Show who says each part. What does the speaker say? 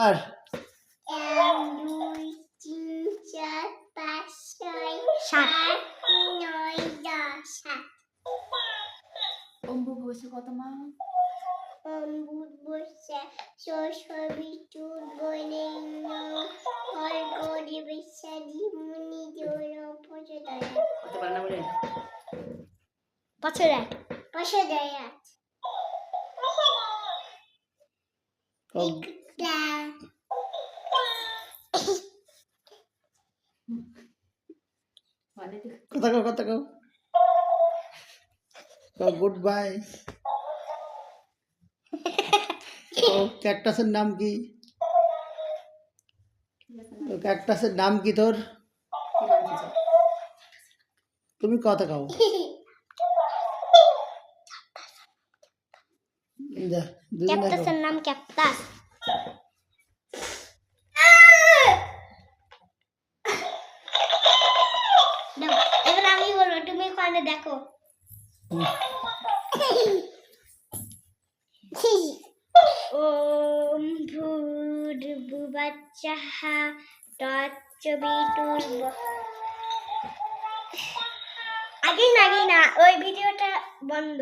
Speaker 1: আর
Speaker 2: 1 2 3 4 5 6 7 9 10
Speaker 3: অম্বুবাসী কত মা?
Speaker 2: অম্বুবাসী সরস্বতী চুল বনে হরগরি বিশ্বাদি মুনি জোর পছদায়
Speaker 3: কত পারে না বলেন?
Speaker 2: পছদায় একটা
Speaker 3: মানে
Speaker 1: কথা কও গুড বাই। ক্যাকটাসের নাম কি? ক্যাকটাসের নাম কি তোর? তুমি কথা কও। যা দুদিন
Speaker 2: ক্যাকটাসের নাম ক্যাকটাস। এবার আমি বলবো, তুমি ওখানে দেখো। ওম ভূর্ভুবস্সুঃ তৎসবিতুর্ব আগে না ওই ভিডিওটা বন্ধ।